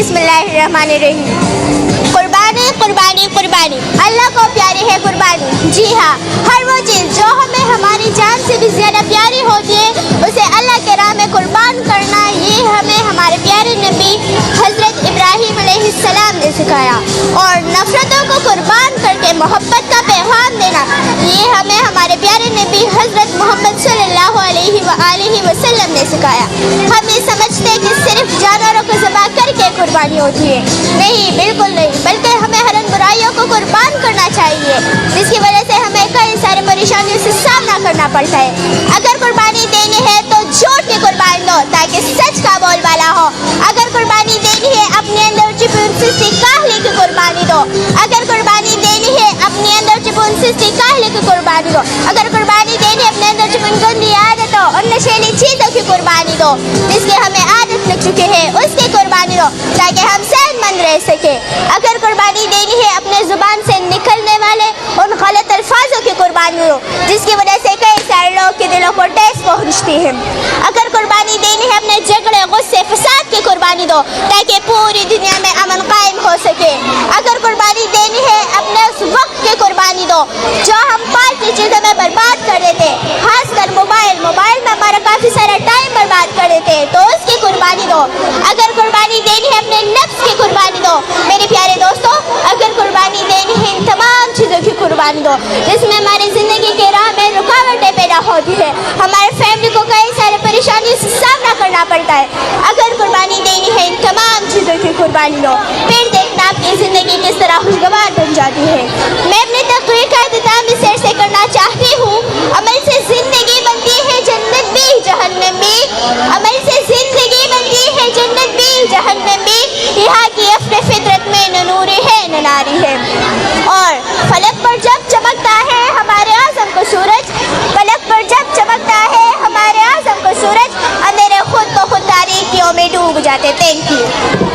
बिस्मिल्लाहिर्रहमानिर्रहीम। कुर्बानी कुर्बानी कुर्बानी, अल्लाह को प्यारी है कुर्बानी। जी हाँ, हर वो चीज़ जो हमें हमारी जान से भी ज़्यादा प्यारी होती है उसे अल्लाह के राह में कुर्बान करना, ये हमें हमारे प्यारे नबी हज़रत इब्राहीम अलैहिस्सलाम ने सिखाया। और नफ़रतों को कुर्बान करके मोहब्बत का पैगाम देना, ये हमें हमारे प्यारे नबी हज़रत मोहम्मद सल्लल्लाहु अलैहि वसल्लम ने सिखाया। हम ये समझते हैं कि सिर्फ जानवरों को ज़बह करके कुर्बानी होती है, नहीं, बिल्कुल नहीं, बल्कि हमें हर उन बुराइयों को कुर्बान करना चाहिए जिसकी वजह से हमें कई सारी परेशानियों से सामना करना पड़ता है। अगर कुर्बानी देनी है तो झूठ की कुर्बानी दो ताकि सच का बोलबाला हो। अगर कुर्बानी देनी है अपने अंदर छिपी हुई काहली की कुर्बानी दो। अगर कुर्बानी देनी है अपने अंदर छिपी हुई काहली की कुर्बानी दो। अगर कुर्बानी देनी है अपने अंदर छिपी गंदी आदतों और नशीली चीज़ों की कुर्बानी दो जिसकी हमें आदत लग चुकी है, उसकी कुर्बानी दो ताकि हम सेहतमंद रह सके। अगर कुर्बानी देनी है अपने ज़ुबान से निकलने वाले उन गलत अल्फाजों की कुर्बानी दो जिसकी वजह से कई सारे लोगों के दिलों को ठेस पहुंचती है। अगर कुर्बानी देनी है अपने झगड़े गुस्से फसाद की कुर्बानी दो ताकि पूरी दुनिया में अमन कायम हो सके। अगर कुर्बानी देनी है अपने उस वक्त की कुर्बानी दो जो हम फालतू चीज़ों में बर्बाद कर देते, खासकर मोबाइल में हमारा काफ़ी सारा टाइम बर्बाद कर देते, तो उसकी कुर्बानी दो। अगर कुर्बानी देनी है अपने नफ्स की कुर्बानी दो। मेरे प्यारे दोस्तों, अगर कुर्बानी देनी है इन तमाम चीज़ों की कुर्बानी दो जिसमें हमारी ज़िंदगी के राह में रुकावटें पैदा होती है, हमारे फैमिली को कई सारे परेशानियों से सामना करना पड़ता है। अगर कुर्बानी देनी है इन तमाम चीज़ों की कुर्बानी दो, फिर देखना आपकी ज़िंदगी किस तरह खुशगवार बन जाती है। मैं अपनी तकरीर का इख्तिताम इस शेर से करना चाहती हूँ, अमल से ज़िंदगी बनती है जन्नत भी जहन्नम भी, अमल से ज़िंदगी बनती है जन्नत भी जहन्नम भी, यहाँ की अपने फितरत में न नूर है न नारी है। और फलक पर जब चमकता है हमारे आज़म को सूरज, फलक पर जब चमकता है हमारे आज़म को सूरज, अंधेरे खुद को खुद तारीकियों में डूब जाते। Thank you.